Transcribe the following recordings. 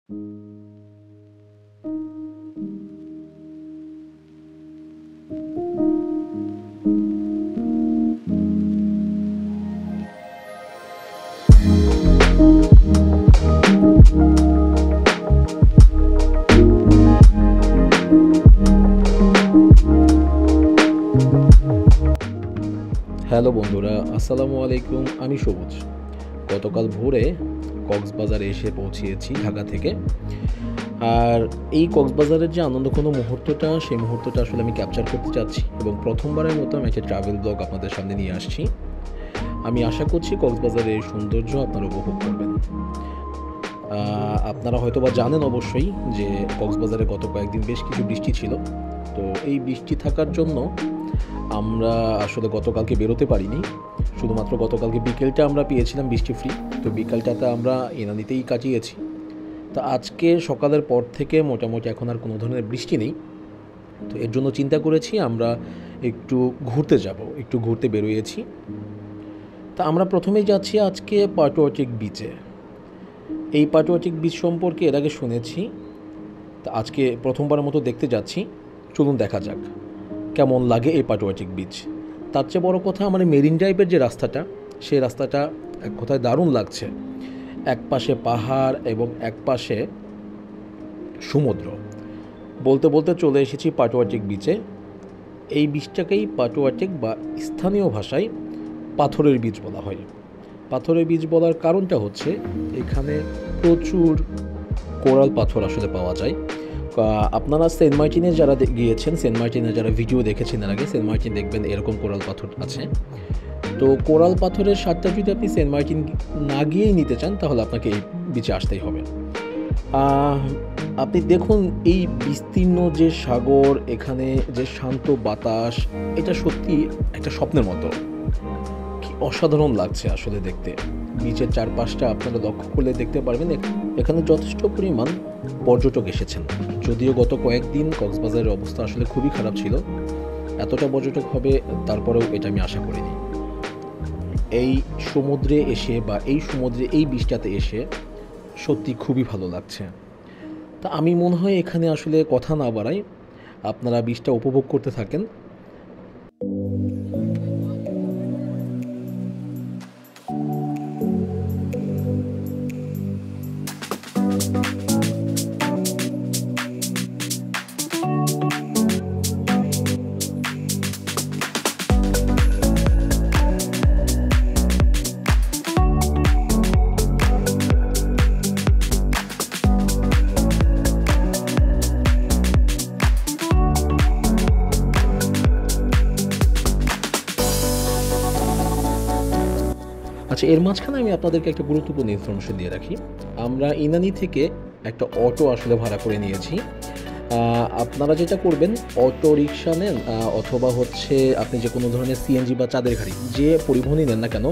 Hello বন্ধুরা, আসসালামু আলাইকুম। আমি সবুজ। গতকাল ভোরে কক্সবাজারে এসে পৌঁছিয়েছি ঢাকা থেকে। আর এই কক্সবাজারের যে আনন্দঘন মুহূর্তটা, সেই মুহূর্তটা আসলে আমি ক্যাপচার করতে চাচ্ছি এবং প্রথমবারের মতো আমি একটা ট্রাভেল ব্লগ আপনাদের সামনে নিয়ে আসছি। আমি আশা করছি কক্সবাজারের এই সৌন্দর্য আপনারা উপভোগ করবেন। আপনারা হয়তো বা জানেন অবশ্যই যে কক্সবাজারে গত কয়েকদিন বেশ কিছু বৃষ্টি ছিল। তো এই বৃষ্টি থাকার জন্য আমরা আসলে গতকালকে বেরোতে পারিনি। শুধুমাত্র গতকালকে বিকেলটা আমরা পেয়েছিলাম বৃষ্টি ফ্রি। তো বিকালটাতে আমরা এনানিতেই কাটিয়েছি। তো আজকে সকালের পর থেকে মোটামুটি এখন আর কোনো ধরনের বৃষ্টি নেই। তো এর জন্য চিন্তা করেছি আমরা একটু ঘুরতে যাব, একটু ঘুরতে বেরোয়েছি। তা আমরা প্রথমেই যাচ্ছি আজকে পাটুয়াটিক বিচে। এই পাটুয়াটিক বিচ সম্পর্কে এর আগে শুনেছি, তা আজকে প্রথমবারের মতো দেখতে যাচ্ছি। চলুন দেখা যাক কেমন লাগে এই পাটুয়াটিক বিচ। তার চেয়ে বড় কথা, আমার মেরিন ড্রাইভের যে রাস্তাটা, সেই রাস্তাটা এক কথায় দারুণ লাগছে। এক পাশে পাহাড় এবং এক পাশে সমুদ্র। বলতে বলতে চলে এসেছি পাটুয়াটিক বিচে। এই বিচটাকেই পাটুয়াটিক বা স্থানীয় ভাষায় পাথরের বিচ বলা হয়। পাথরের বিচ বলার কারণটা হচ্ছে এখানে প্রচুর কোরাল পাথর আসলে পাওয়া যায়। আপনারা সেন্ট মার্টিনে যারা গিয়েছেন, সেন্ট মার্টিনে যারা ভিডিও দেখেছেন এর আগে, সেন্ট মার্টিন দেখবেন এরকম কোরাল পাথর আছে। তো কোরাল পাথরের স্বাদটা যদি আপনি সেন্ট মার্টিন না গিয়েই নিতে চান, তাহলে আপনাকে এই বিচে আসতেই হবে। আপনি দেখুন এই বিস্তীর্ণ যে সাগর, এখানে যে শান্ত বাতাস, এটা সত্যি একটা স্বপ্নের মতো। কি অসাধারণ লাগছে আসলে দেখতে। বিচের চারপাশটা আপনারা লক্ষ্য করলে দেখতে পারবেন এখানে যথেষ্ট পরিমাণ পর্যটক এসেছেন। যদিও গত কয়েকদিন কক্সবাজারের অবস্থা আসলে খুবই খারাপ ছিল, এতটা পর্যটক হবে তারপরেও এটা আমি আশা করিনি। এই সমুদ্রে এসে বা এই সমুদ্রে এই বিচটাতে এসে সত্যি খুবই ভালো লাগছে। তা আমি মনে হয় এখানে আসলে কথা না বাড়াই, আপনারা বিচটা উপভোগ করতে থাকেন। আচ্ছা, এর মাঝখানে আমি আপনাদেরকে একটা গুরুত্বপূর্ণ ইনফরমেশন দিয়ে রাখি। আমরা ইনানি থেকে একটা অটো আসলে ভাড়া করে নিয়েছি। আপনারা যেটা করবেন, অটো রিক্সা নেন অথবা হচ্ছে আপনি যে কোনো ধরনের সিএনজি বা চাঁদের গাড়ি, যে পরিবহনই নেন না কেন,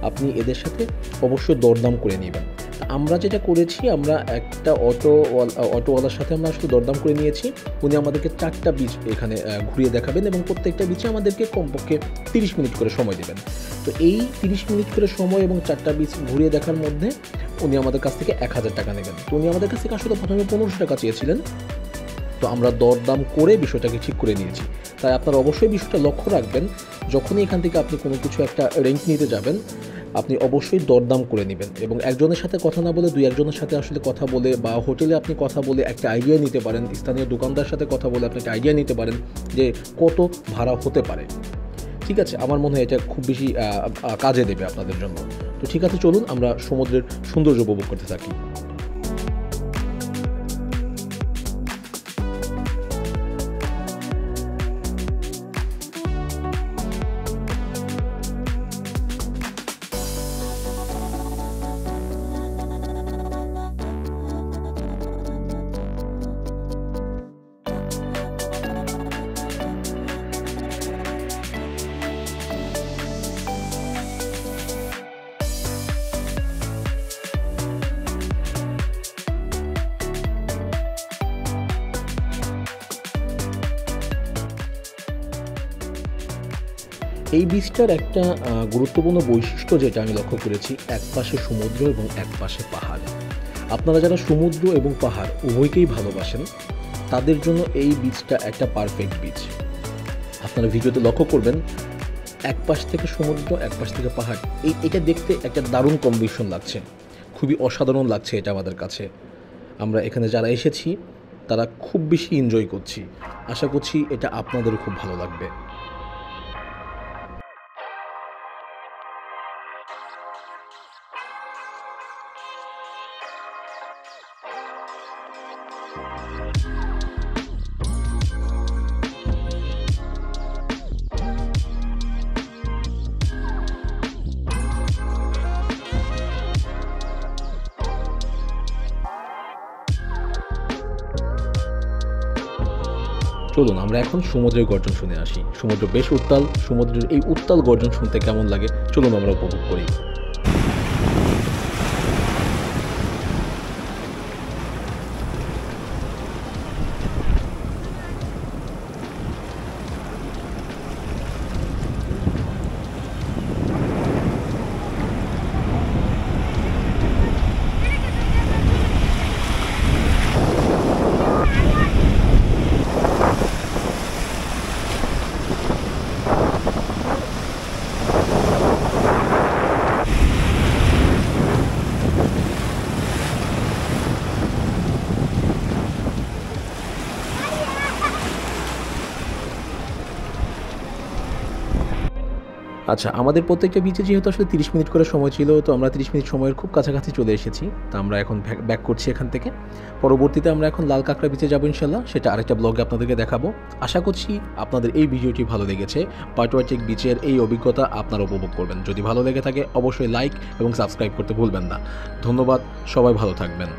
আপনি এদের সাথে অবশ্যই দরদাম করে নেবেন। আমরা যেটা করেছি, আমরা একটা অটোওয়ালার সাথে আমরা আসলে দরদাম করে নিয়েছি। উনি আমাদেরকে 4টা বিচ এখানে ঘুরিয়ে দেখাবেন এবং প্রত্যেকটা বিচে আমাদেরকে কমপক্ষে 30 মিনিট করে সময় দেবেন। তো এই 30 মিনিট করে সময় এবং 4টা বিচ ঘুরিয়ে দেখার মধ্যে উনি আমাদের কাছ থেকে 1000 টাকা নেবেন। তো উনি আমাদের কাছ থেকে আসলে প্রথমে 1500 টাকা চেয়েছিলেন। তো আমরা দরদাম করে বিষয়টাকে ঠিক করে নিয়েছি। তাই আপনারা অবশ্যই বিষয়টা লক্ষ্য রাখবেন, যখনই এখান থেকে আপনি কোনো কিছু একটা রেন্ট নিতে যাবেন, আপনি অবশ্যই দরদাম করে নেবেন এবং একজনের সাথে কথা না বলে 2-1জনের সাথে আসলে কথা বলে বা হোটেলে আপনি কথা বলে একটা আইডিয়া নিতে পারেন। স্থানীয় দোকানদার সাথে কথা বলে আপনি একটা আইডিয়া নিতে পারেন যে কত ভাড়া হতে পারে। ঠিক আছে, আমার মনে হয় এটা খুব বেশি কাজে দেবে আপনাদের জন্য। তো ঠিক আছে, চলুন আমরা সমুদ্রের সৌন্দর্য উপভোগ করতে থাকি। এই বীজটার একটা গুরুত্বপূর্ণ বৈশিষ্ট্য যেটা আমি লক্ষ্য করেছি, এক পাশে সমুদ্র এবং এক পাশে পাহাড়। আপনারা যারা সমুদ্র এবং পাহাড় উভয়কেই ভালোবাসেন তাদের জন্য এই বিচটা একটা পারফেক্ট বিচ। আপনারা ভিডিওতে লক্ষ্য করবেন এক পাশ থেকে সমুদ্র, এক পাশ থেকে পাহাড়, এটা দেখতে একটা দারুণ কম্বিনেশন লাগছে, খুবই অসাধারণ লাগছে এটা আমাদের কাছে। আমরা এখানে যারা এসেছি তারা খুব বেশি এনজয় করছি। আশা করছি এটা আপনাদেরও খুব ভালো লাগবে। চলুন আমরা এখন সমুদ্রের গর্জন শুনে আসি। সমুদ্র বেশ উত্তাল, সমুদ্রের এই উত্তাল গর্জন শুনতে কেমন লাগে চলুন আমরা উপভোগ করি। আচ্ছা, আমাদের প্রত্যেকটা বিচে যেহেতু আসলে 30 মিনিট করে সময় ছিল, তো আমরা 30 মিনিট সময়ের খুব কাছাকাছি চলে এসেছি। তো আমরা এখন ব্যাক করছি এখান থেকে। পরবর্তীতে আমরা এখন লাল কাঁকড়া বিচে যাবো ইনশাল্লাহ, সেটা আরেকটা ব্লগে আপনাদেরকে দেখাবো। আশা করছি আপনাদের এই ভিডিওটি ভালো লেগেছে। পাটুয়াটেক বিচের এই অভিজ্ঞতা আপনারা উপভোগ করবেন। যদি ভালো লেগে থাকে অবশ্যই লাইক এবং সাবস্ক্রাইব করতে ভুলবেন না। ধন্যবাদ, সবাই ভালো থাকবেন।